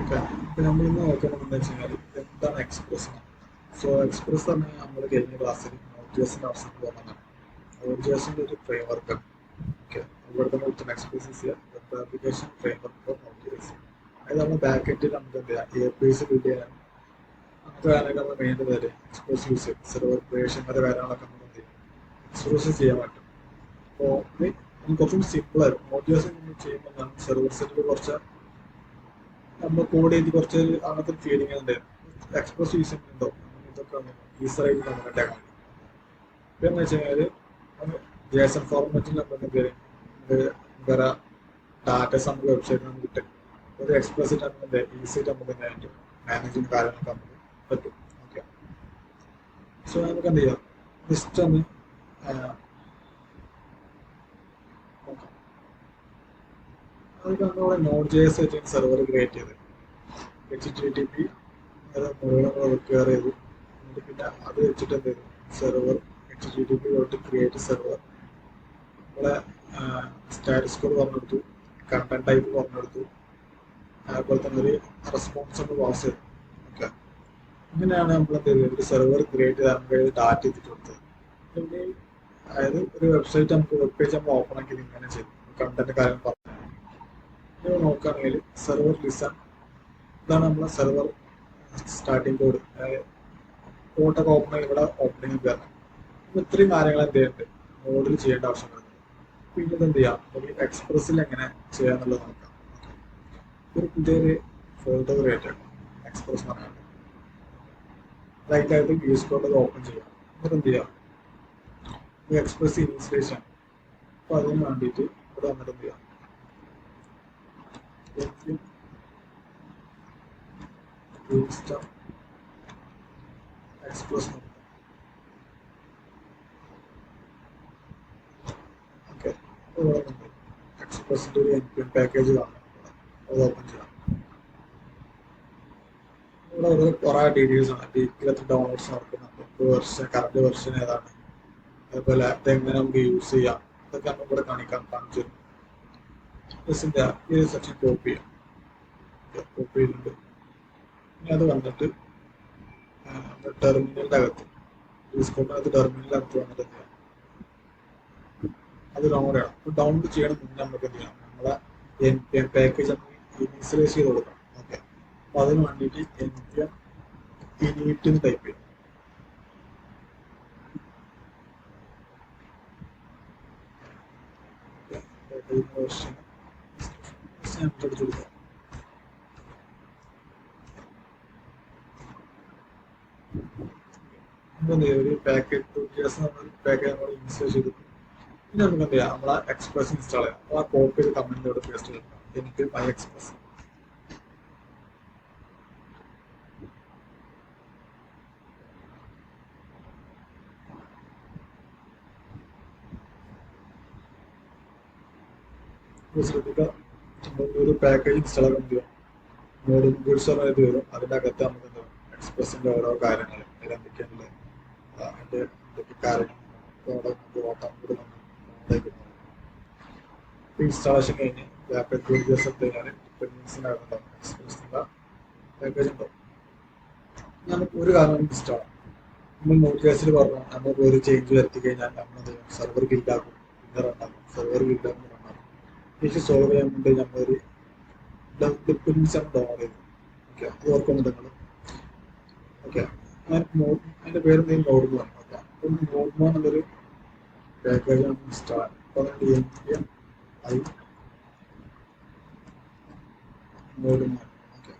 Okay, ഇപ്പം നമ്മൾ ഇന്ന് നോക്കുന്നത് എന്താ വെച്ച് കഴിഞ്ഞാൽ എന്താണ് എക്സ്പ്രസ്. സോ എക്സ്പ്രസ് പറഞ്ഞാൽ നമ്മൾ കഴിഞ്ഞ ക്ലാസ്സിൽ നോട്ട്.js-ന്റെ അവസരത്തിൽ വന്നതാണ്. നോട്ട്.js-ന്റെ ഒരു ഫ്രെയിം വർക്കാണ്. ഓക്കെ, ഇവിടെ തന്നെ കൊടുത്തുന്ന express is web application framework വർക്ക് ഫോർ നോട്ട്.js. അതായത് നമ്മൾ ബാക്ക് എൻഡിൽ നമുക്ക് എന്ത് ചെയ്യാം, APIs ബിൽഡ് ചെയ്യാൻ അങ്ങനത്തെ കാര്യങ്ങളൊക്കെ നമ്മൾ മെയിൻ വരെ എക്സ്പ്രസ് യൂസ് ചെയ്യും. സെർവർ ക്രിയേഷൻ അങ്ങനത്തെ കാര്യങ്ങളൊക്കെ നമുക്ക് എന്ത് ചെയ്യും, എക്സ്പ്രസ് ചെയ്യാൻ പറ്റും. അപ്പോൾ ഇത് കുറച്ചും സിമ്പിളായിരുന്നു. നോട്ട്.js ചെയ്യുമ്പോൾ നമുക്ക് സെർവർ സൈഡിൽ കുറച്ച് നമ്മൾ കോഡ് ചെയ്ത് കുറച്ച് അങ്ങനത്തെ ഫീലിംഗ് ഉണ്ട്. എക്സ്പ്രസ് യൂസ് ചെയ്യുന്നുണ്ടോ ഇതൊക്കെ ഈസറായിട്ട് നമുക്ക് അറ്റാക്ക് ചെയ്യും. ഇപ്പം എന്ന് വെച്ച് കഴിഞ്ഞാൽ JSON ഫോർമാറ്റിൽ നമുക്ക് എന്ത് ചെയ്യും, വേറെ ഡാറ്റസ് നമുക്ക് വെബ്സൈറ്റിൽ നമുക്ക് കിട്ടും. ഒരു എക്സ്പ്രസ് ഇട്ട് നമുക്ക് എന്താ ഈസിയായിട്ട് നമുക്ക് എന്തായിട്ട് മാനേജ് ചെയ്യുന്ന കാര്യങ്ങളൊക്കെ നമുക്ക് പറ്റും. ഓക്കെ, സോ നമുക്ക് എന്ത് ചെയ്യാം, ജസ്റ്റ് ഒന്ന് നോക്കാം. അതൊക്കെ നമ്മളിവിടെ Node.js വെച്ചിട്ട് സെർവർ ക്രിയേറ്റ് ചെയ്ത് HTTP മുഴുവൻ റിക്വയർ ചെയ്തു. എന്നിട്ട് പിന്നെ അത് വെച്ചിട്ട് എന്ത് ചെയ്തു, സെർവർ HTTP തൊട്ട് ക്രിയേറ്റ് സെർവർ നമ്മളെ സ്റ്റാറ്റസ് കോഡ് പറഞ്ഞെടുത്തു, കണ്ടന്റ് ടൈപ്പ് പറഞ്ഞെടുത്തു, അതുപോലെ തന്നെ ഒരു റെസ്പോൺസ് ഒന്ന് പാസ് ചെയ്തു. ഓക്കെ, ഇങ്ങനെയാണ് നമ്മൾ എന്ത് ചെയ്തത്, ഒരു സെർവർ ക്രിയേറ്റ് ചെയ്ത് നമുക്ക് ഡാറ്റ എത്തിച്ചു കൊടുത്തത്. പിന്നെ അതായത് ഒരു വെബ്സൈറ്റ് നമുക്ക് വെബ് പേജ് നമ്മൾ ഓപ്പൺ ആക്കി ഇങ്ങനെ ചെയ്തു കണ്ടന്റ് കാര്യം പറഞ്ഞു. ഇത് നോക്കുകയാണെങ്കിൽ സെർവർ ലിസൺ, ഇതാണ് നമ്മളെ സെർവർ സ്റ്റാർട്ടിങ് കോഡ്. കോഡൊക്കെ ഓപ്പൺ ആയി ഇവിടെ ഓപ്പണിംഗ് കയറണം. അപ്പോൾ ഇത്രയും കാര്യങ്ങൾ എന്ത് ചെയ്യുന്നുണ്ട്, മോഡിൽ ചെയ്യേണ്ട ആവശ്യം വരുന്നത്. പിന്നെ ഇത് എന്ത് ചെയ്യാം, ഒരു എക്സ്പ്രസ്സിൽ എങ്ങനെ ചെയ്യാന്നുള്ളത് നോക്കാം. ഒരു പുതിയൊരു ഫോൾഡർ ക്രിയേറ്റ് ചെയ്യണം, എക്സ്പ്രസ് പറയാം. ലൈറ്റായിട്ട് യൂസ് കോഡ് ഓപ്പൺ ചെയ്യാം. എന്നിട്ട് എന്ത് ചെയ്യാം, ഈ എക്സ്പ്രസ് ഇൻസ്റ്റലേഷൻ. അപ്പോൾ അതിന് വേണ്ടിയിട്ട് ഇവിടെ വന്നിട്ട് എന്ത് ചെയ്യാം, എക്സ്പ്രസ് നോക്കാം. ഓക്കെ, ഇവിടെ എക്സ്പ്രസിൻ്റെ ഒരു npm പാക്കേജ് കാണാം, അത് ഓപ്പൺ ചെയ്യാം. ഇവിടെ ഒരു കുറേ ഡീറ്റെയിൽസ് ആണ്, വീക്കിലത്തെ ഡൗൺലോഡ്സ് നടക്കുന്നുണ്ട്, വെർഷൻ കറണ്ട് വെർഷൻ ഏതാണ്, അതുപോലെ അതെങ്ങനെ നമുക്ക് യൂസ് ചെയ്യാം, ഇതൊക്കെ നമുക്ക് ഇവിടെ കാണിച്ചു തരും. ജസ്റ്റ് ഈ സെക്ഷൻ കോപ്പി ചെയ്യാം. കോപ്പി ചെയ്തിട്ടുണ്ട്. ഇനി അത് വന്നിട്ട് ടെർമിനലിൻ്റെ അകത്ത് ഡിസ്കൗണ്ടിനകത്ത് ടെർമിനലിൻ്റെ അകത്ത് വന്നിട്ട് എന്ത് ചെയ്യാം, അത് ഡൗൺലോഡ് ചെയ്യണം. അപ്പോൾ ഡൗൺലോഡ് ചെയ്യണം മുന്നേ നമുക്ക് എന്ത് ചെയ്യണം, നമ്മളെ npm പാക്കേജ് നമുക്ക് ഇനീഷ്യലൈസ് ചെയ്ത് കൊടുക്കണം. ഓക്കെ, അപ്പോൾ അതിന് വേണ്ടിയിട്ട് npm init എന്ന് ടൈപ്പ് ചെയ്യണം. എടുത്തു കൊടുക്കാം. ഒരു പാക്കേജ് നമ്മൾ ഇൻസ്റ്റാൾ ചെയ്തു. ഇനി നമുക്ക് എന്ത് ചെയ്യാം, നമ്മളെ എക്സ്പ്രസ് ഇൻസ്റ്റാൾ ചെയ്യാം. അപ്പോൾ ആ കോപ്പി ചെയ്ത് കമന്റിലൂടെ പേസ്റ്റ് ചെയ്യണം, എനിക്ക് മൈ എക്സ്പ്രസ്. ശ്രദ്ധിക്കുക, ഒരു പാക്കേജ് ഇൻസ്റ്റാൾ ആക്കാൻ എന്ത് ചെയ്യാം, നോഡ് ഇൻപുട്സ് ഇത് വരും. അതിൻ്റെ അകത്ത് നമുക്ക് എന്താ എക്സ്പ്രസിൻ്റെ ഓരോ കാര്യങ്ങൾ എന്തൊക്കെയാണുള്ളത്, അതിൻ്റെ എന്തൊക്കെ കാര്യങ്ങൾ ഓട്ടം കൂടെ ഇൻസ്റ്റാളേഷൻ കഴിഞ്ഞ് ലാപ്പ് ദിവസം കഴിഞ്ഞാൽ ഡിപ്പെൻഡൻസിനാകുന്നുണ്ടാവും എക്സ്പ്രസിൻ്റെ പാക്കേജ് ഉണ്ടാവും. നമുക്ക് ഒരു കാരണം ഇൻസ്റ്റാൾ നമ്മൾ Node.js പറഞ്ഞു, നമുക്ക് ഒരു ചേഞ്ച് വരുത്തി കഴിഞ്ഞാൽ നമ്മൾ സെർവർ ബിൽഡാക്കും, പിന്നെ റണ്ണാക്കും, സെർവർ ബിൽഡാക്കും, റണ്ണാക്കും. ഇത് സോൾവ് ചെയ്യാൻ വേണ്ടി നമ്മളൊരു ഡിപ്പെൻഡൻസി ഡൗൺലോഡ് ചെയ്തു. ഓക്കെ, അത് ഓർക്കുന്നുണ്ട് നിങ്ങൾ. ഓക്കെ, അതിൻ്റെ പേര് എന്തെങ്കിലും നോഡ്മോ ആണ്. ഓക്കെ, അപ്പം നോഡ്മോ എന്നുള്ളൊരു പാക്കേജാണ് ഇൻസ്റ്റാൾ. അപ്പോൾ npm i നോഡ്മോ. ഓക്കെ,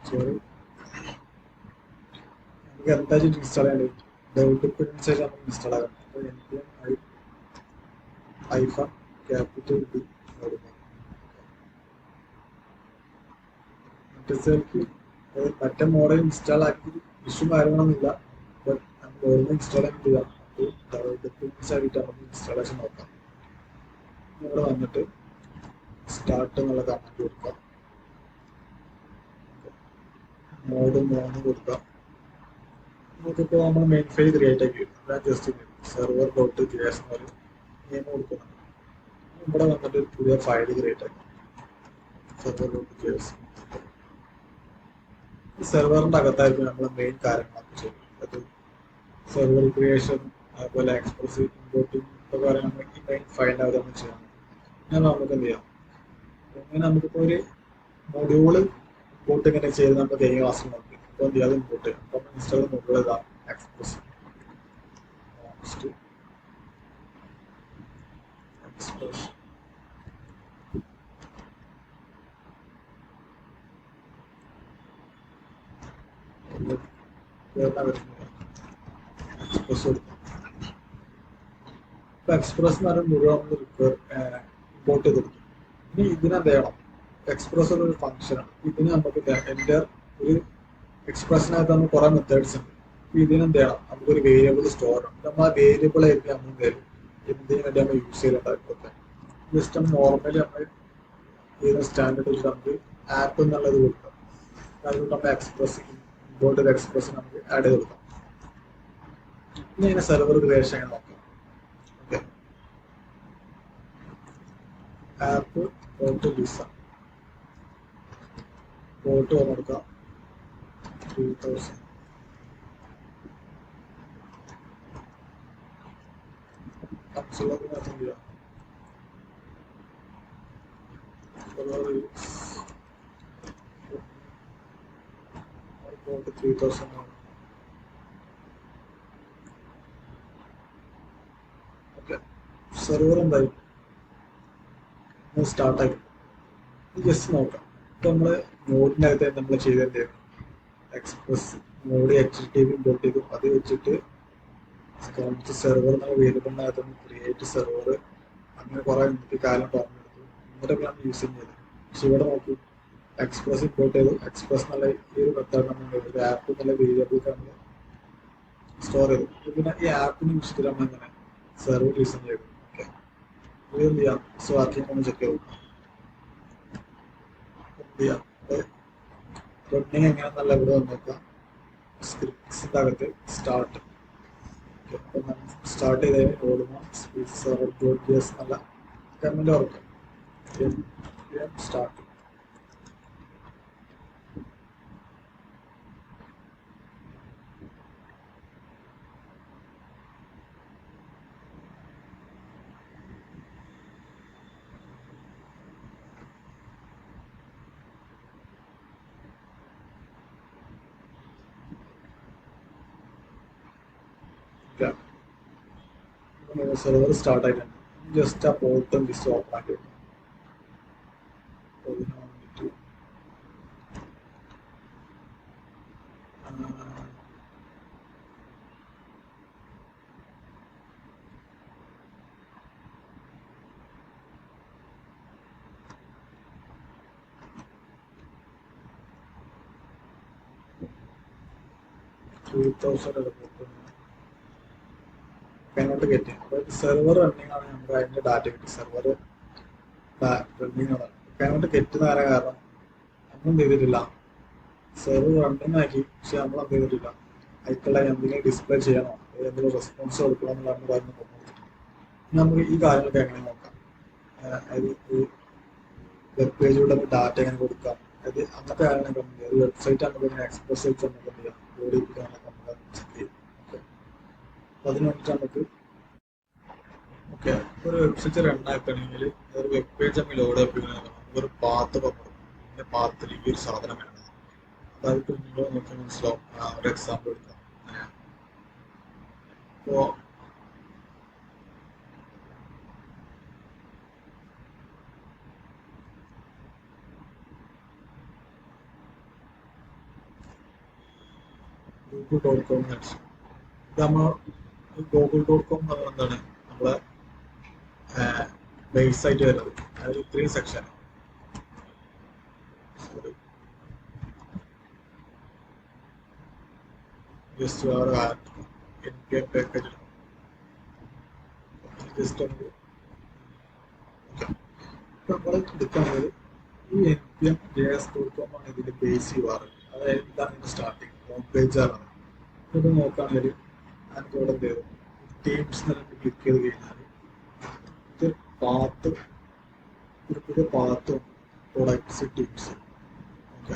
സോറി, നമുക്ക് എന്തായാലും ഇൻസ്റ്റാൾ ചെയ്യേണ്ടത് ഡിപ്പെൻഡൻസി ആയിട്ട് നമുക്ക് ഇൻസ്റ്റാൾ ആക്കണം. അപ്പോൾ npm i ക്യാപിറ്റൽ D നോഡ്മോ. മറ്റേ മോഡൽ ഇൻസ്റ്റാൾ ആക്കി ഇഷ്യൂ കാര്യങ്ങളൊന്നുമില്ല. ബട്ട് നമുക്ക് ഓരോന്ന് ഇൻസ്റ്റാൾ ചെയ്യാൻ ഡിപ്പെൻഡൻസ് ആയിട്ട് നമുക്ക് ഇൻസ്റ്റാളേഷൻ നോക്കാം. ഇവിടെ വന്നിട്ട് സ്റ്റാർട്ട് എന്നുള്ള കമന്റ് കൊടുക്കാം, മോഡ് 3 കൊടുക്കാം. നമുക്കിപ്പോൾ നമ്മൾ മെയിൻ ഫയൽ ക്രിയേറ്റ് ആക്കി ഞാൻ ജസ്റ്റ് സെർവർ ഡോട്ട് ജെഎസ് എന്നൊരു നെയിം കൊടുക്കുന്നുണ്ട്. ഇവിടെ വന്നിട്ട് ഒരു പുതിയ ഫയൽ ക്രിയേറ്റ് ആക്കി സെർവർ ഡോട്ട് ജെഎസ്. ഈ സെർവറിൻ്റെ അകത്തായിരിക്കും നമ്മൾ മെയിൻ കാര്യങ്ങളൊക്കെ ചെയ്യും. അത് സെർവർ ക്രിയേഷൻ, അതുപോലെ എക്സ്പ്രസ് ഇമ്പോർട്ടിംഗ് ഒക്കെ പറയാൻ നമ്മൾ ഈ മെയിൻ ഫയലിനകത്ത് നമ്മൾ ചെയ്യണം. ഞാൻ നമുക്ക് എന്ത് ചെയ്യാം, അങ്ങനെ നമുക്കിപ്പോൾ ഒരു മൊഡ്യൂള് ഇമ്പോർട്ട് ഇങ്ങനെ ചെയ്ത് നമുക്ക് കഴിഞ്ഞ ക്ലാസ്സിൽ നോക്കി. അപ്പോൾ എന്ത് ചെയ്യാതെ ഇമ്പോർട്ട് ചെയ്യാം. അപ്പം ഇൻസ്റ്റാൾ മൊഡ്യൂൾ ഇതാ എക്സ്പ്രസ് എക്സ്പ്രസ് എക്സ്പ്രസ് കൊടുക്കും. ഇപ്പൊ എക്സ്പ്രസ് എന്ന് പറയുന്നത് മുഴുവൻ ഇമ്പോർട്ട് ചെയ്ത് കൊടുക്കും. ഇനി ഇതിനെന്ത് ചെയ്യണം, എക്സ്പ്രസ് എന്നൊരു ഫംഗ്ഷനാണ്. ഇതിന് നമുക്ക് എൻ്റെ ഒരു എക്സ്പ്രഷനകത്ത് നമ്മൾ കുറെ മെത്തേഡ്സ് ഉണ്ട്. ഇതിനെന്ത് ചെയ്യണം, നമുക്കൊരു വേരിയബിൾ സ്റ്റോർ ഉണ്ട്. നമ്മൾ ആ വേരിയബിൾ ആയിരിക്കും നമ്മൾ എന്തിനു വേണ്ടി നമ്മൾ യൂസ് ചെയ്തിട്ടുണ്ടായിക്കോട്ടെ. ജസ്റ്റ് നമ്മൾ നോർമലി നമ്മൾ ഏത് സ്റ്റാൻഡേർഡ് വെച്ചിട്ട് നമുക്ക് ആപ്പ് എന്നുള്ളത് കൊടുക്കാം. അതുകൊണ്ട് നമ്മൾ എക്സ്പ്രസ് ഇമ്പോർട്ട് എക്സ്പ്രസ് നമുക്ക് ആഡ് ചെയ്ത് കൊടുക്കാം. ഇനി അതിനെ സെർവർ ക്രിയേഷൻ നോക്കാം. Okay, app dot Lisa port കൊടുക്കാം 3000. കൺസോളിനകത്ത് ചെയ്യാം പോർട്ട് 3000 ആണ്. ഓക്കെ, സെർവർ എന്തായി സ്റ്റാർട്ടായി. ജസ്റ്റ് നോക്കാം. ഇപ്പൊ നമ്മള് നോഡിനകത്ത് നമ്മൾ ചെയ്തത് എക്സ്പ്രസ് നോഡ് HTTP ഇമ്പോർട്ട് ചെയ്തു. അത് വെച്ചിട്ട് സെർവർ എന്നുള്ള വേരിയബിളിനകത്ത് ക്രിയേറ്റ് സെർവർ അങ്ങനെ കുറെ എനിക്ക് കാര്യം പറഞ്ഞെടുത്തു. എന്നിട്ടൊക്കെയാണ് യൂസിങ് ചെയ്തത്. പക്ഷെ ഇവിടെ നോക്കൂ, എക്സ്പ്രസ് ഇമ്പോർട്ട് ചെയ്തു. എക്സ്പ്രസ് എന്നുള്ള ഈ ഒരു മെത്തേഡ് നമ്മൾ ഒരു ആപ്പ് എന്നുള്ള വേരിയബിൾ നമ്മൾ സ്റ്റോർ ചെയ്തു. പിന്നെ ഈ ആപ്പിന് വിഷയത്തിൽ നമ്മൾ എങ്ങനെ സെർവർ യൂസിങ് ചെയ്തു. ഓക്കെ, ഇത് എന്ത് ചെയ്യാം, വർക്കിംഗ് ഒന്ന് ചെക്ക് ചെയ്തു. എന്ത് ചെയ്യാം, റണ്ണിങ് എങ്ങനെയാണെന്നല്ല ഇവിടെ വന്നേക്കാം. സ്ക്രിപ്റ്റ്സിൻ്റെ അകത്ത് സ്റ്റാർട്ട് ചെയ്തതിന് ഓടുന്ന സ്പീച്ച് സെർവർ ഡോട്ട് ജെഎസ് എന്നുള്ള കമന്റ് ഓർക്കാം. സ്റ്റാർട്ട് സെർവർ സ്റ്റാർട്ട് ആയിട്ടുണ്ട്. ജസ്റ്റ് ആ പോർട്ടും ലിസ്റ്റ് ഓപ്പൺ ആക്കി വെക്കും. അതിന് വേണ്ടിയിട്ട് 3000 എടുക്കും. അങ്ങോട്ട് കയറ്റി. അപ്പോൾ സെർവർ റണ്ണിങ് ആണ്, നമുക്ക് അതിൻ്റെ ഡാറ്റ കിട്ടി. സെർവർ റണ്ണിങ് ആണ്. അങ്ങോട്ട് കെറ്റുന്ന കാരണം നമ്മളെന്ത് ചെയ്തിട്ടില്ല, സെർവർ റണ്ണിങ് ആക്കി. പക്ഷെ നമ്മൾ എന്ത് ചെയ്തിട്ടില്ല, അതിക്കുള്ള എന്തെങ്കിലും ഡിസ്പ്ലേ ചെയ്യണോ, എന്തെങ്കിലും റെസ്പോൺസ് കൊടുക്കണം എന്നുള്ള കാര്യം നോക്കാം. നമുക്ക് ഈ കാര്യങ്ങളൊക്കെ എങ്ങനെ നോക്കാം. അത് വെബ് പേജിലൂടെ ഡാറ്റ എങ്ങനെ കൊടുക്കാം, അത് അങ്ങനത്തെ കാര്യങ്ങളൊക്കെ ഒരു വെബ്സൈറ്റ് നമുക്ക് എക്സ്പ്രസ് വെച്ച് നമുക്ക് എന്ത് ചെയ്യാം, ലോഡ് ചെയ്യിപ്പിക്കാനൊക്കെ നമുക്ക് ചെക്ക് ചെയ്യും. ഓക്കെ, അപ്പോൾ അതിന് വേണ്ടിയിട്ട് നമുക്ക് ഓക്കെ ഒരു വെബ്സൈറ്റ് റണ്ണാക്കണമെങ്കിൽ ഒരു വെബ് പേജ് നമ്മൾ ലോഡ് ചെയ്യിപ്പിക്കണമെങ്കിൽ ഒരു പാത്ത് പറഞ്ഞു. ഇതിൻ്റെ പാത്തിൽ ഈ ഒരു സാധനം വേണം. അതായത് നിങ്ങൾ നോക്കി മനസ്സിലാവും. ഒരു എക്സാമ്പിൾ എടുക്കാം. അപ്പോൾ google.com ഇത് നമ്മൾ google.com എന്ന് പറഞ്ഞാൽ എന്താണ്, നമ്മളെ ബേസ് ആയിട്ട് വരുന്നത്. അതായത് ഇത്രയും സെക്ഷൻ ജസ്റ്റ് വേറെ NPM പാക്കേജ് ജസ്റ്റ് നമ്മൾ എടുക്കുന്നത് ഈ npm.js.com ആണ് ഇതിന്റെ ബേസ് ചെയ്യാറ്. അതായത് ഇതാണ് ഇതിന്റെ സ്റ്റാർട്ടിങ് ഹോം പേജാണ്. ഇത് നോക്കുകയാണെങ്കിൽ നമുക്ക് ഇവിടെ എന്ത് ചെയ്തു ടീംസ് എന്നിട്ട് ക്ലിക്ക് ചെയ്ത് കഴിഞ്ഞാൽ ഇത് പാത്ത് ഒരു പുതിയ പാത്തും പ്രൊഡക്ട്സ് ടീംസ്. ഓക്കെ,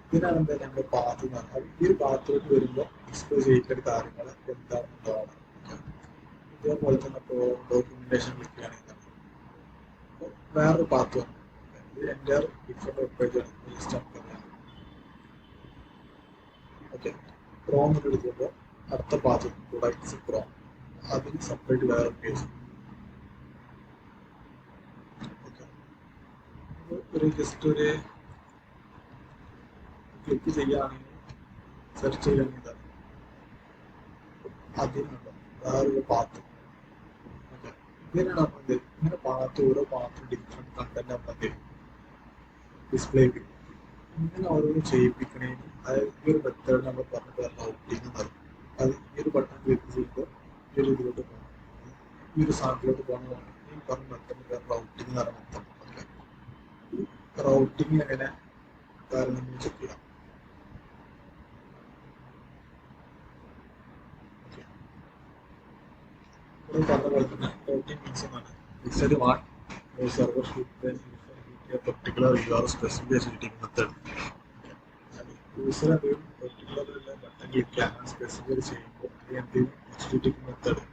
ഇതിനാണ് എന്താ നമ്മുടെ പാത്ത് എന്ന് പറഞ്ഞാൽ ഈ ഒരു പാത്തിലോട്ട് വരുമ്പോൾ ഡിസ്പ്ലേ ചെയ്യേണ്ട കാര്യങ്ങൾ എന്താണെന്നുള്ളതാണ്. ഇതേപോലെ തന്നെ ഇപ്പോൾ ഡോക്യുമെന്റേഷൻ ക്ലിക്ക് ചെയ്യുകയാണെങ്കിൽ വേറൊരു പാത്ത് വന്നു. ഇത് എൻ്റെ ഡിഫറെൻറ്റ് വെബ് പേജാണ് ലിസ്റ്റ്. ഓക്കെ, ക്രോം എടുക്കുമ്പോൾ അടുത്ത പാത്ത് പ്രൊഡക്ട്സ് ക്രോം, അതിന് സെപ്പറേറ്റ് വേറെ പേജ്. ഓക്കെ, ഒരു ജസ്റ്റ് ഒരു ക്ലിക്ക് ചെയ്യുകയാണെങ്കിൽ സെർച്ച് ചെയ്യുകയാണെങ്കിൽ അതിനുണ്ട് വേറൊരു പാത്ത്. ഓക്കെ, ഇങ്ങനെയാണ് നമ്മൾ ഇങ്ങനെ പാത്ത് ഓരോ പാത്തും ഡിഫറെൻറ്റ് കണ്ടന്റ് നമ്മൾ ഡിസ്പ്ലേ ചെയ്യും. ഇങ്ങനെ ഓരോന്ന് ചെയ്യിപ്പിക്കണേന് അതായത് ഈ ഒരു മെത്തേഡ് നമ്മൾ പറഞ്ഞ പേര് റൗട്ടിങ് എന്നറിയും. അത് ഈ ഒരു ബട്ടൺ ക്ലിക്ക് ചെയ്യുമ്പോൾ ഈ ഒരു ഇതിലോട്ട് പോകണം, ഈ ഒരു സാധനത്തിലോട്ട് പോകണമെന്നാണ് ഈ പറഞ്ഞ മെത്തേഡ് പേര് റൗട്ടിങ് എന്ന് പറയുന്ന മെത്തേഡ്. ഓക്കെ, റൗട്ടിങ് എങ്ങനെ കാരണം ചെക്ക് ചെയ്യാം. ഓക്കെ, ഇവിടെ പറഞ്ഞ പോലെ തന്നെ റൗട്ടിങ് മീൻസ് എന്നാണ് decide what server should particular URL specific method. User എന്തെങ്കിലും പെർട്ടിക്കുലർ ബട്ടൺ ക്ലിക്ക് ചെയ്യാൻ സ്പെസിഫൈ ചെയ്യുമ്പോൾ എന്തെങ്കിലും എക്സിക്യൂട്ടീവ് മെത്തേഡ്.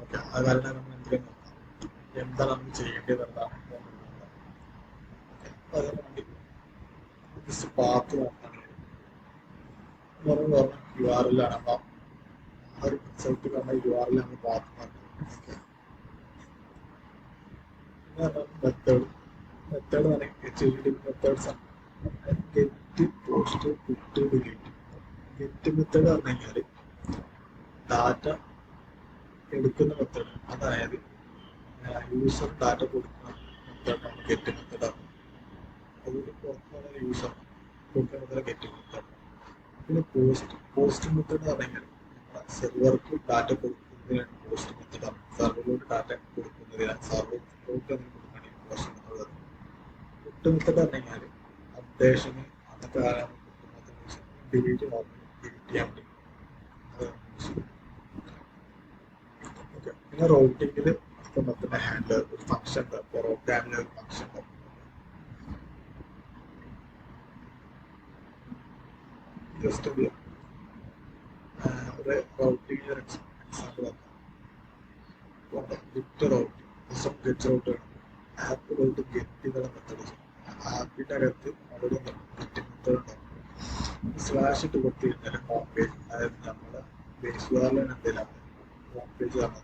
ഓക്കെ, അത് കാരണം നമ്മൾ എന്തെങ്കിലും നോക്കാം എന്താണ് നമ്മൾ ചെയ്യേണ്ടത് എന്താണ്. അതിന് വേണ്ടി ജസ്റ്റ് പാത്ത് നോക്കുകയാണെങ്കിൽ നമ്മൾ പറഞ്ഞ URL ആണ് നമ്മൾ ആ ഒരു റിസൾട്ട് പറഞ്ഞ URL ആണ് പാത്ത് നോക്കുന്നത്. ഓക്കെ, പിന്നെ മെത്തേഡ് മെത്തേഡ് ആണെങ്കിൽ എക്സിക്യൂട്ടീവ് മെത്തേഡ്സ് ആണ്. Get, post, put, delete. Get method പറഞ്ഞു കഴിഞ്ഞാൽ ഡാറ്റ എടുക്കുന്ന മെത്തേഡ്, അതായത് യൂസർ ഡാറ്റ കൊടുക്കുന്ന മെത്തേഡാണ് ഗെറ്റ് മെത്തേഡ്. അതുകൊണ്ട് പുറത്തുള്ള യൂസർ കൊടുക്കുന്ന മെത്തേഡ് ഗെറ്റ് മെത്തേഡ്. പിന്നെ പോസ്റ്റ് മെത്തേഡ് പറഞ്ഞു കഴിഞ്ഞാൽ നമ്മുടെ സെർവർക്ക് ഡാറ്റ കൊടുക്കുന്നതിനാണ് പോസ്റ്റ് മെത്തേഡ്. സെർവറിലോട്ട് ഡാറ്റ കൊടുക്കുന്നതിനാണ് സെർവർക്ക് കൊടുക്കുകയാണെങ്കിൽ പോസ്റ്റ് മെത്തേഡ്. പുട്ട് മെത്തേഡ് പറഞ്ഞു കഴിഞ്ഞാൽ അപ്ഡേഷന് അന്നത്തെ കാലം ഡിലീറ്റ് ചെയ്യാൻ വേണ്ടി. ഓക്കെ, പിന്നെ റൗട്ടിങ്ങിൽ പിന്നെ ഹാൻഡ്ലർ ഒരു ഫംഗ്ഷൻ ഉണ്ട്. പ്രോഗ്രാമിലെ ഒരു ഫംഗ്ഷൻ ഉണ്ട്. ജസ്റ്റ് ഒരു റൗട്ടിങ് എക്സാമ്പിൾ ആക്കാം. ഗെറ്റ് റൗട്ടിങ് ഗെറ്റ് റൗട്ട് ആപ്പിലോട്ട് ഗെറ്റ് എന്നുള്ള മെത്തേഡ്. ആപ്പിൻ്റെ അകത്ത് അവിടെ ഗെറ്റ് മെത്തേഡ് ഉണ്ടാവും. സ്ലാഷ് ഇട്ട് കൊടുത്തു കഴിഞ്ഞാൽ ഹോം പേജ്, അതായത് നമ്മുടെ ബേസ് URL എന്തെങ്കിലും ഹോം പേജ് ആണ്.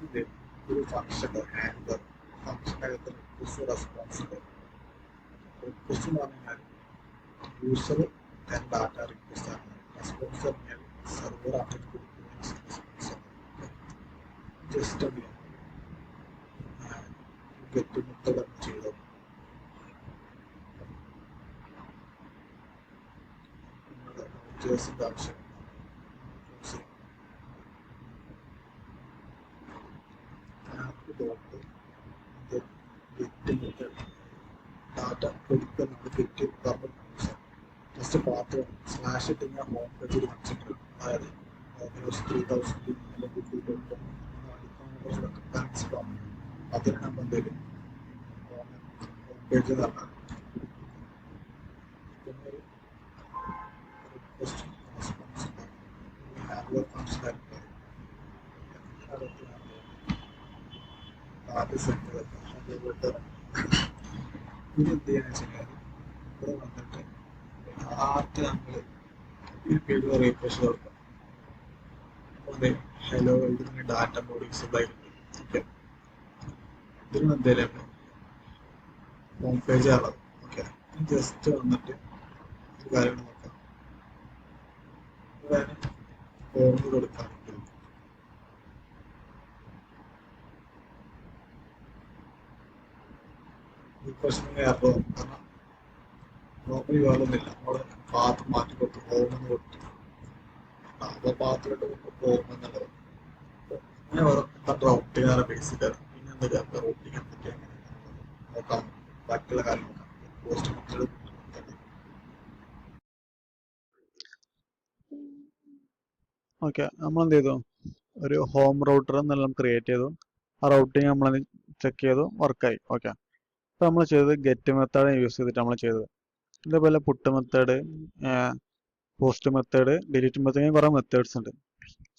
ഇത് ഒരു ഫംഗ്ഷൻ ഹാൻഡ്ലർ ഫംഗ്ഷനകത്ത് റിക്വസ്റ്റ് റെസ്പോൺസ് ഉണ്ട്. റിക്വസ്റ്റ് എന്ന് പറഞ്ഞു കഴിഞ്ഞാൽ യൂസർ ഡാറ്റ റിക്വസ്റ്റ് ആണ്. റെസ്പോൺസ് പറഞ്ഞാൽ സെർവർ അപ്ഡേറ്റ് കൊടുക്കുന്ന റെസ്പോൺസ് ആണ്. ജസ്റ്റ് ഗെറ്റ് മെത്തേഡ് ചെയ്തോ. JSന്റെ ആവശ്യം ഡാറ്റ കൊടുക്കുന്ന ഗെറ്റ് പറഞ്ഞു. ജസ്റ്റ് പാത്ത് സ്ലാഷ് ഇട്ട് കഴിഞ്ഞാൽ ഹോം പേജ് ഒരു ഫംഗ്ഷൻ ഉണ്ട്. അതായത് 3000 അതിന് നമ്മൾ എന്തെങ്കിലും ഹോം പേജ് എന്ന് പറഞ്ഞാൽ പിന്നെ ഒരു റിക്വസ്റ്റ് റെസ്പോൺസ് ഹാൻഡ്ലർ ഫംഗ്ഷൻ ആയിരിക്കും. ആദ്യ സെറ്റ് അതേപോലെ ഇത് എന്ത് ചെയ്യാന്ന് വെച്ചാൽ ഇവിടെ വന്നിട്ട് ആദ്യം നമ്മൾ ഈ പേജ് റീഫ്രഷ് കൊടുക്കാം. അതെ, ഹലോ ഇതിന് ഡാറ്റ മോഡ് വിസിബിൾ ആയിരിക്കും. ഓക്കെ, ഇതിന് എന്തെങ്കിലും ഹോം പേജ് ആണത്. ഓക്കെ, ജസ്റ്റ് വന്നിട്ട് ഒരു കാര്യം നോക്കാം. ഇവിടെ ഫോം കൊടുക്കുകയാണെങ്കിൽ ഈ പ്രശ്നം കാരണം നോർമലി വേറൊന്നുമില്ല. നമ്മൾ പാത്ത് മാറ്റി കൊടുത്തു ഹോം എന്ന് കൊടുത്തു. അപ്പോൾ പാത്തിലോട്ട് ഹോം എന്നുള്ളത് അങ്ങനെ വേറെ റൗട്ടിങ്ങാണ് ബേസിക്. പിന്നെ എന്തൊക്കെയാണ് റൗട്ടിങ് എന്തൊക്കെയാണ് നോക്കാം. ബാക്കിയുള്ള കാര്യം നോക്കാം. പോസ്റ്റ് മെത്തേഡ് ഓക്കെ, നമ്മൾ എന്ത് ചെയ്തു, ഒരു ഹോം റൗട്ടർ എന്നെല്ലാം ക്രിയേറ്റ് ചെയ്തു. ആ റൗട്ടിങ് നമ്മൾ ചെക്ക് ചെയ്തു, വർക്കായി. ഓക്കെ, അപ്പോൾ നമ്മൾ ചെയ്തത് ഗെറ്റ് മെത്തേഡ് യൂസ് ചെയ്തിട്ട് നമ്മൾ ചെയ്തത്. ഇതേപോലെ put method, post method, delete method, ഇങ്ങനെ കുറേ മെത്തേഡ്സ് ഉണ്ട്.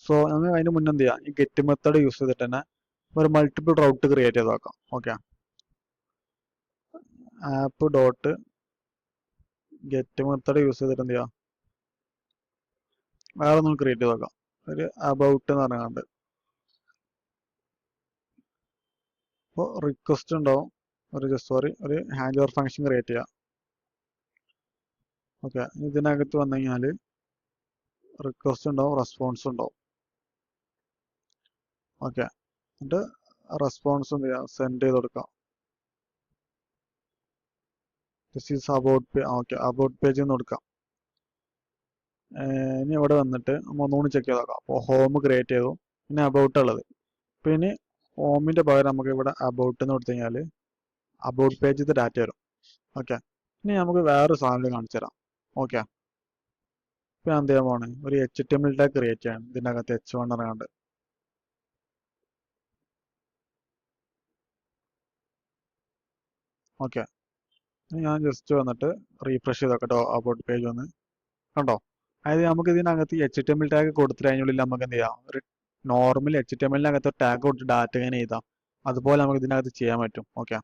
സോ നമ്മൾ അതിന് മുന്നേ എന്ത് ചെയ്യാം, ഈ ഗെറ്റ് മെത്തേഡ് യൂസ് ചെയ്തിട്ട് തന്നെ ഒരു മൾട്ടിപ്പിൾ റൗട്ട് ക്രിയേറ്റ് ചെയ്ത് നോക്കാം. Okay, app dot get method use ചെയ്തിട്ട് എന്ത് ചെയ്യാം, വേറെ ഒന്നും ക്രിയേറ്റ് ചെയ്ത് നോക്കാം. ഒരു അബൌട്ട് എന്ന് പറഞ്ഞാണ്ട്, അപ്പോൾ റിക്വസ്റ്റ് ഉണ്ടാവും, ഒരു ഹാൻഡ്ലർ ഫംഗ്ഷൻ ക്രിയേറ്റ് ചെയ്യാം. ഓക്കെ, ഇതിനകത്ത് വന്നു കഴിഞ്ഞാൽ റിക്വസ്റ്റ് ഉണ്ടാവും, റെസ്പോൺസ് ഉണ്ടാവും. ഓക്കെ, എന്നിട്ട് റെസ്പോൺസ് എന്ത് ചെയ്യാം, സെൻഡ് ചെയ്ത് കൊടുക്കാം. This is about page. Okay, about page എന്ന് കൊടുക്കാം. ഇനി ഇവിടെ വന്നിട്ട് നമ്മൾ ഒന്നുകൂടി ചെക്ക് ചെയ്ത് നോക്കാം. അപ്പോൾ ഹോം ക്രിയേറ്റ് ചെയ്തു, പിന്നെ അബൌട്ട് ഉള്ളത്. അപ്പോൾ ഇനി ഹോമിൻ്റെ പകരം നമുക്ക് ഇവിടെ അബൌട്ട് എന്ന് കൊടുത്തു കഴിഞ്ഞാൽ അബൌട്ട് പേജിൽ ഡാറ്റ വരും. ഓക്കെ, ഇനി നമുക്ക് വേറൊരു സാധനം കാണിച്ചു തരാം. ഓക്കെ, ഇപ്പം ഞാൻ എന്ത് ചെയ്യാൻ പോവാണ്, ഒരു HTML ടാഗ് ക്രിയേറ്റ് ചെയ്യാണ്. ഇതിൻ്റെ അകത്ത് H1 ഇറങ്ങാണ്ട്. ഓക്കെ, ഞാൻ ജസ്റ്റ് വന്നിട്ട് റീഫ്രഷ് ചെയ്ത് നോക്കട്ടോ അബൌട്ട് പേജ് വന്ന്. കണ്ടോ, അതായത് നമുക്ക് ഇതിനകത്ത് HTML ടാഗ് കൊടുത്തിട്ട് അതിനുള്ളിൽ നമുക്ക് എന്ത് ചെയ്യാം, ഒരു നോർമൽ HTML-നകത്ത് ടാഗ് കൊടുത്ത് ഡാറ്റ ഇങ്ങനെ എഴുതാം. അതുപോലെ നമുക്ക് ഇതിനകത്ത് ചെയ്യാൻ പറ്റും. ഓക്കെ,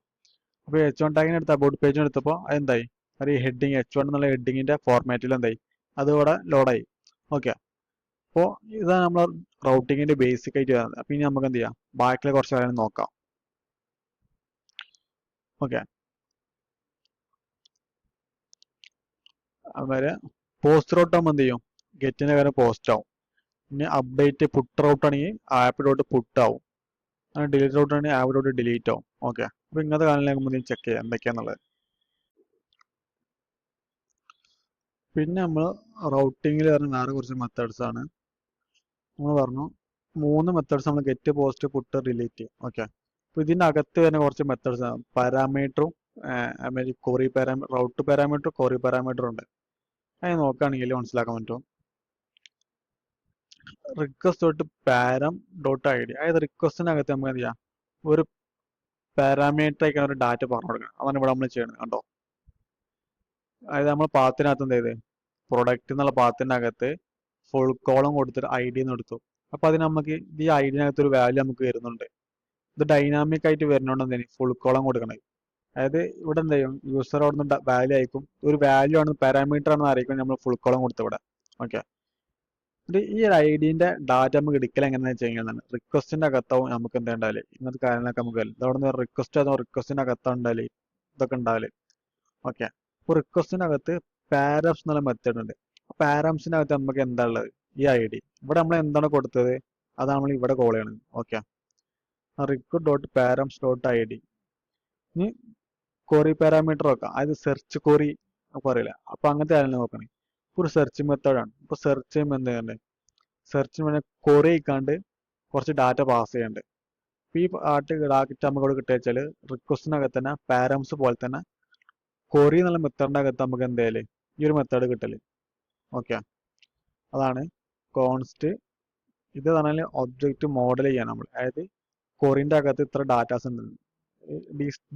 അപ്പോൾ H1 ടാഗിന് എടുത്ത് അബൌട്ട് പേജിന് എടുത്തപ്പോൾ അതെന്തായി, ഒരു ഹെഡിങ് H1 എന്നുള്ള ഹെഡിങ്ങിന്റെ ഫോർമാറ്റിൽ എന്തായി, അത് ഇവിടെ ലോഡായി. ഓക്കെ, അപ്പോൾ ഇതാണ് നമ്മൾ റൗട്ടിങ്ങിന്റെ ബേസിക് ആയിട്ട് വരുന്നത്. അപ്പോൾ ഇനി നമുക്ക് എന്ത് ചെയ്യാം, ബാക്കിലെ കുറച്ച് കാര്യം നോക്കാം. ഓക്കെ, അതുവരെ പോസ്റ്റ് റൗട്ട് ആകുമ്പോൾ എന്ത് ചെയ്യും, ഗെറ്റിന്റെ കാര്യം പോസ്റ്റ് ആവും. ഇനി അപ്ഡേറ്റ് പുട്ട് റൗട്ട് ആണെങ്കിൽ ആപ്പ് ഡോട്ട് പുട്ട് ആവും. അങ്ങനെ ഡിലീറ്റ് റൗട്ട് ആണെങ്കിൽ ആപ്പ് ഡോട്ട് ഡിലീറ്റ് ആവും. ഓക്കെ, അപ്പോൾ ഇങ്ങനത്തെ കാര്യങ്ങൾ ചെക്ക് ചെയ്യാം എന്തൊക്കെയാന്നുള്ളത്. പിന്നെ നമ്മൾ റൗട്ടിങ്ങിൽ പറഞ്ഞ വേറെ കുറച്ച് മെത്തേഡ്സ് ആണ്. നമ്മൾ പറഞ്ഞു 3 മെത്തേഡ്സ് നമ്മൾ get, post, put, delete. Okay, അപ്പോൾ ഇതിൻ്റെ അകത്ത് തന്നെ കുറച്ച് മെത്തേഡ്സ് ആണ്. പാരാമീറ്ററും query route parameter, query parameter ഉണ്ട്. അത് നോക്കുകയാണെങ്കിൽ മനസ്സിലാക്കാൻ പറ്റും. Request dot param dot I D, അതായത് റിക്വസ്റ്റിനകത്ത് നമുക്ക് എന്ത് ചെയ്യാം, ഒരു പാരാമീറ്റർ ആയിക്കാൻ ഒരു ഡാറ്റ പറഞ്ഞു കൊടുക്കണം. അതാണ് ഇവിടെ നമ്മൾ ചെയ്യുന്നത്. കണ്ടോ, അതായത് നമ്മൾ പാത്തിനകത്ത് എന്ത് ചെയ്ത്, പ്രൊഡക്റ്റ് എന്നുള്ള പാത്തിൻ്റെ അകത്ത് ഫുൾ കോളം കൊടുത്തിട്ട് ഐ ഡി എന്ന് എടുത്തു. അപ്പോൾ അതിന് നമുക്ക് ഈ ഐ ഡിനകത്ത് ഒരു വാല്യൂ നമുക്ക് വരുന്നുണ്ട്. ഇത് ഡൈനാമിക് ആയിട്ട് വരുന്നതുകൊണ്ട് എന്തെങ്കിലും ഫുൾ കോളം കൊടുക്കണത്. അതായത് ഇവിടെ എന്ത് ചെയ്യും, യൂസർ അവിടെ നിന്ന് വാല്യൂ അയക്കും, ഒരു വാല്യൂ ആണ്, പാരാമീറ്റർ ആണെന്ന് അറിയിക്കും, നമ്മൾ ഫുൾ കോളം കൊടുത്തു ഇവിടെ. ഓക്കെ, ഈ ഒരു ഐ ഡിന്റെ ഡാറ്റ നമുക്ക് എടുക്കൽ എങ്ങനെയാണെന്ന് വെച്ച് കഴിഞ്ഞാൽ റിക്വസ്റ്റിന്റെ അകത്താവും നമുക്ക് എന്താ ഉണ്ടാവില്ല, ഇങ്ങനത്തെ കാര്യങ്ങളൊക്കെ നമുക്ക് അവിടെ നിന്ന് റിക്വസ്റ്റ് ആകുമ്പോൾ റിക്വസ്റ്റിന്റെ അകത്താണ് ഉണ്ടാവില്ല ഇതൊക്കെ ഉണ്ടാവില്ല. ഓക്കെ, അപ്പോൾ റിക്വസ്റ്റിനകത്ത് പാരംസ് എന്നുള്ള മെത്തേഡ് ഉണ്ട്. പാരംസിന്റെ അകത്ത് നമുക്ക് എന്താ ഉള്ളത്, ഈ ഐ ഡി ഇവിടെ നമ്മൾ എന്താണ് കൊടുത്തത് അതാണ് നമ്മൾ ഇവിടെ കോൾ ചെയ്യണത്. Okay, request dot params dot I D. ഇനി ക്വറി പാരാമീറ്റർ നോക്കാം, അതായത് സെർച്ച് ക്വറി പറയില്ല. അപ്പൊ അങ്ങനത്തെ കാര്യങ്ങൾ നോക്കണേ, ഒരു സെർച്ച് മെത്തേഡാണ്. ഇപ്പൊ സെർച്ച് ചെയ്യുമ്പോൾ എന്ത് ചെയ്യണ്ടേ, സെർച്ചിന് വേണ്ടി ക്വറി അയക്കാണ്ട് കുറച്ച് ഡാറ്റ പാസ് ചെയ്യണ്ട്. അപ്പൊ ഈ ഡാറ്റ നമുക്ക് ഇവിടെ കിട്ടുക വെച്ചാൽ റിക്വസ്റ്റിനകത്ത് തന്നെ പാരംസ് പോലെ തന്നെ ക്വറി എന്നുള്ള മെത്തേഡിന്റെ അകത്ത് നമുക്ക് എന്തായാലും ഈ ഒരു മെത്തേഡ് കിട്ടല്. ഓക്കെ, അതാണ് കോൺസ്റ്റ്. ഇത് പറഞ്ഞാൽ ഒബ്ജക്റ്റ് മോഡൽ ചെയ്യാൻ നമ്മൾ, അതായത് ക്വറിന്റെ അകത്ത് ഇത്ര ഡാറ്റാസ് ഉണ്ട്,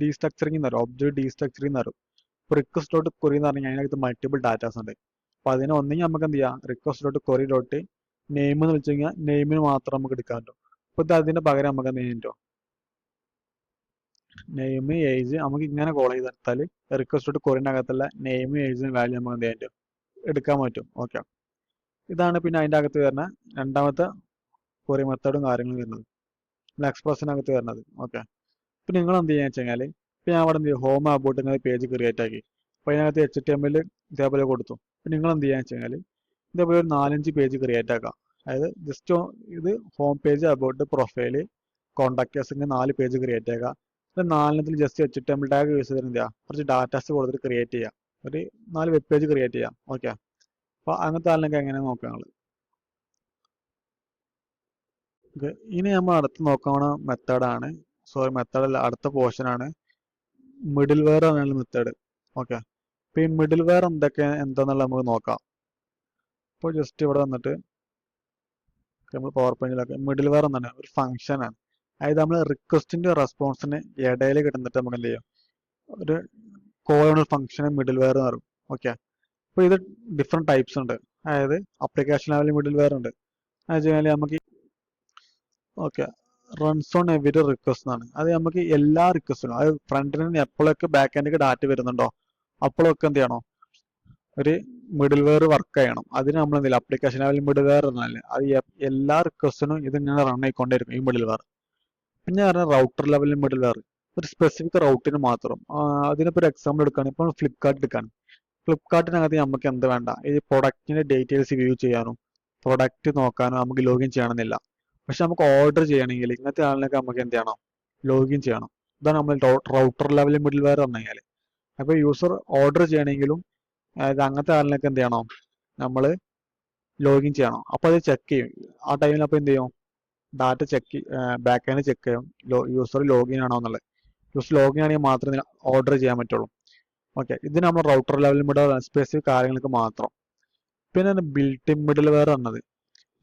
ഡീസ്ട്രക്ചറിങ് എന്ന് പറയും, ഒബ്ജക്റ്റ് ഡീസ്ട്രക്ചറിങ് എന്ന് പറയും. റിക്വസ്റ്റ് ഡോട്ട് ക്വറി എന്ന് പറഞ്ഞാൽ അതിനകത്ത് മൾട്ടിപ്പിൾ ഡാറ്റാസ് ഉണ്ട്. അപ്പൊ അതിനെ ഒന്നെങ്കിൽ നമുക്ക് എന്ത് ചെയ്യാം, request dot query dot name എന്ന് വിളിച്ചു കഴിഞ്ഞാൽ നെയിമിന് മാത്രം നമുക്ക് എടുക്കാൻ പറ്റും. അപ്പൊ ഇത് അതിന്റെ പകരം നമുക്ക് എന്ത് ചെയ്യാൻ, നെയിം ഏജ് നമുക്ക് ഇങ്ങനെ കോൾ ചെയ്തെടുത്താൽ റിക്വസ്റ്റ് ഡോട്ട് ക്വറിന്റെ അകത്തുള്ള നെയിം ഏജിന് വാല്യൂ നമുക്ക് എന്ത് ചെയ്യാൻ എടുക്കാൻ പറ്റും. ഓക്കെ, ഇതാണ് പിന്നെ അതിന്റെ അകത്ത് വരുന്ന രണ്ടാമത്തെ ക്വറി മെത്തേഡും കാര്യങ്ങളും വരുന്നത്, എക്സ്പ്രസിനകത്ത് വരുന്നത്. ഓക്കെ, ഇപ്പൊ നിങ്ങൾ എന്ത് ചെയ്യാന്ന് വെച്ച് കഴിഞ്ഞാൽ, ഇപ്പൊ ഞാൻ അവിടെ എന്ത് ചെയ്യും, ഹോം അബൌട്ട് ഇങ്ങനെ പേജ് ക്രിയേറ്റ് ആക്കി. അപ്പൊ അതിനകത്ത് HTML ഇതേപോലെ കൊടുത്തു. അപ്പൊ നിങ്ങൾ എന്ത് ചെയ്യാന്ന് വെച്ച് കഴിഞ്ഞാൽ ഇതേപോലെ ഒരു 4-5 പേജ് ക്രിയേറ്റ് ആക്കാം. അതായത് ജസ്റ്റ് ഇത് home page, about, profile, contact, ഇങ്ങനെ 4 പേജ് ക്രിയേറ്റ് ആക്കാം. ഇത് 4-ത്തിൽ ജസ്റ്റ് HTML ടാഗ് യൂസ് ചെയ്തിട്ട് എന്ത് ചെയ്യാം, കുറച്ച് ഡാറ്റാസ് കൊടുത്തിട്ട് ക്രിയേറ്റ് ചെയ്യാം, ഒരു 4 വെബ് പേജ് ക്രിയേറ്റ് ചെയ്യാം. ഓക്കെ, അപ്പൊ അങ്ങനത്തെ ആളിനൊക്കെ എങ്ങനെ നോക്കാം നിങ്ങൾ. ഇനി നമ്മൾ അടുത്ത് നോക്കാവുന്ന മെത്തേഡാണ്, സോറി മെത്തേഡല്ല, അടുത്ത പോർഷൻ ആണ് മിഡിൽ വെയർ എന്നുള്ള മെത്തേഡ്. ഓക്കെ, അപ്പൊ ഈ മിഡിൽ വെയർ എന്താന്നുള്ളത് നമുക്ക് നോക്കാം. അപ്പോൾ ജസ്റ്റ് ഇവിടെ വന്നിട്ട് നമ്മൾ പവർ പോയിന്റിലൊക്കെ മിഡിൽ വെയർ എന്താണ് ഒരു ഫംഗ്ഷൻ ആണ്. അതായത് നമ്മൾ റിക്വസ്റ്റിന്റെ റെസ്പോൺസിന് ഇടയിൽ കിട്ടുന്നിട്ട് നമുക്ക് എന്ത് ചെയ്യും, ഒരു കോൾ ഫംഗ്ഷനെ മിഡിൽ വെയർ എന്ന് പറയും. ഓക്കെ, അപ്പോൾ ഇത് ഡിഫറെന്റ് ടൈപ്സ് ഉണ്ട്. അതായത് അപ്ലിക്കേഷൻ ലെവലിൽ മിഡിൽ വെയർ ഉണ്ട്. എന്ന് വെച്ച് കഴിഞ്ഞാൽ നമുക്ക് okay runs on every request എന്നാണ്. അത് നമുക്ക് എല്ലാ റിക്വസ്റ്റിനും, അത് ഫ്രണ്ടിൽ നിന്ന് എപ്പോഴൊക്കെ ബാക്ക് എൻഡിലേക്ക് ഡാറ്റ വരുന്നുണ്ടോ അപ്പോഴൊക്കെ എന്ത് ചെയ്യണം, ഒരു മിഡിൽ വെയർ വർക്ക് ചെയ്യണം. അതിന് നമ്മൾ എന്തില്ല അപ്ലിക്കേഷൻ ലെവലിൽ മിഡിൽ വെയർ എന്നാല് അത് എല്ലാ റിക്വസ്റ്റിനും ഇതിങ്ങനെ റൺ ആയിക്കൊണ്ടിരിക്കും ഈ മിഡിൽ വെയർ. പിന്നെ പറഞ്ഞാൽ റൗട്ടർ ലെവലിൽ മിഡിൽ വെയർ ഒരു സ്പെസിഫിക് റൗട്ടിന് മാത്രം. അതിനിപ്പോൾ ഒരു എക്സാമ്പിൾ എടുക്കുകയാണ്, ഇപ്പോൾ ഫ്ലിപ്കാർട്ട് എടുക്കുകയാണ്. ഫ്ലിപ്കാർട്ടിനകത്ത് നമുക്ക് എന്ത് വേണ്ട, ഈ പ്രൊഡക്റ്റിന്റെ ഡീറ്റെയിൽസ് വ്യൂ ചെയ്യാനും പ്രൊഡക്റ്റ് നോക്കാനും നമുക്ക് ലോഗിൻ ചെയ്യണമെന്നില്ല. പക്ഷെ നമുക്ക് ഓർഡർ ചെയ്യണമെങ്കിൽ ഇങ്ങനത്തെ ആളിനൊക്കെ നമുക്ക് എന്ത് ചെയ്യണം, ലോഗിൻ ചെയ്യണം. ഇതാണ് നമ്മൾ റൗട്ടർ ലെവലിൽ മിഡിൽ വെയർ പറഞ്ഞു കഴിഞ്ഞാൽ. അപ്പോൾ യൂസർ ഓർഡർ ചെയ്യണമെങ്കിലും അതായത് അങ്ങനത്തെ ആളിനൊക്കെ എന്ത് ചെയ്യണം, നമ്മൾ ലോഗിൻ ചെയ്യണം. അപ്പോൾ അത് ചെക്ക് ചെയ്യും. ആ ടൈമിൽ അപ്പോൾ എന്ത് ചെയ്യും, data check back end check ചെയ്യും യൂസർ ലോഗിൻ ആണോ എന്നുള്ളത്. യൂസർ ലോഗിൻ ആണെങ്കിൽ മാത്രമേ ഓർഡർ ചെയ്യാൻ പറ്റുള്ളൂ. ഓക്കെ, ഇത് നമ്മൾ റൗട്ടർ ലെവലിൽ മിഡിൽ സ്പെസിഫിക് കാര്യങ്ങൾക്ക് മാത്രം. പിന്നെ ബിൽറ്റ് ഇൻ മിഡിൽ വെയർ പറഞ്ഞത്,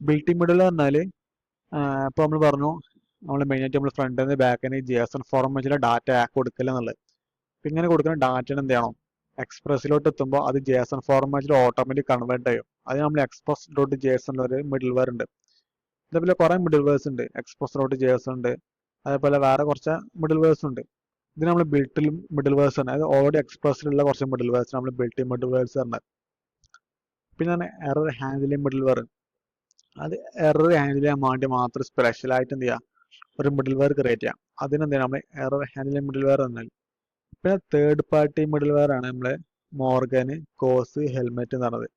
ബിൽറ്റ് ഇൻ മിഡിൽ പറഞ്ഞാൽ ഇപ്പോൾ നമ്മൾ പറഞ്ഞു നമ്മൾ മെയിനായിട്ട് നമ്മൾ ഫ്രണ്ട് നിന്ന് ബാക്ക് എൻഡ് JSON ഫോർമാറ്റിലെ ഡാറ്റ കൊടുക്കില്ല എന്നുള്ളത്. അപ്പം ഇങ്ങനെ കൊടുക്കുന്ന ഡാറ്റ എന്ത് ചെയ്യണം, എക്സ്പ്രസ്സിലോട്ട് എത്തുമ്പോൾ അത് JSON ഫോർമാറ്റിൽ ഓട്ടോമാറ്റിക് കൺവേർട്ട് ചെയ്യും. അത് നമ്മൾ എക്സ്പ്രസ് ഡോട്ട് JSON ഒരു മിഡിൽ വെയർ ഉണ്ട്. അതേപോലെ കുറേ മിഡിൽ വേഴ്സ് ഉണ്ട്, എക്സ്പ്രസ് ഡോട്ട് JS ഉണ്ട്, അതേപോലെ വേറെ കുറച്ച് മിഡിൽ വേഴ്സ് ഉണ്ട്. ഇത് നമ്മൾ ബിൽറ്റിൽ മിഡിൽ വേഴ്സ് ആണ്, അതായത് ഓൾറെഡി എക്സ്പ്രസ്സിലുള്ള കുറച്ച് മിഡിൽ വേഴ്സ് നമ്മൾ ബിൽറ്റ് മിഡിൽ വേഴ്സ് ആണ്. പിന്നെ എറർ ഹാൻഡിലിംഗ് മിഡിൽ വെയർ, അത് എറർ ഹാൻഡിൽ ചെയ്യാൻ വേണ്ടി മാത്രം സ്പെഷ്യലായിട്ട് എന്ത് ചെയ്യുക, ഒരു മിഡിൽ വെയർ ക്രിയേറ്റ് ചെയ്യാം. അതിനെന്താണ് നമ്മൾ എറർ ഹാൻഡിലിംഗ് മിഡിൽ വെയർ എന്നാൽ. പിന്നെ തേർഡ് പാർട്ടി മിഡിൽ വെയർ ആണ് നമ്മളെ മോർഗൻ, കോസ്, ഹെൽമെറ്റ് എന്ന് പറഞ്ഞത്.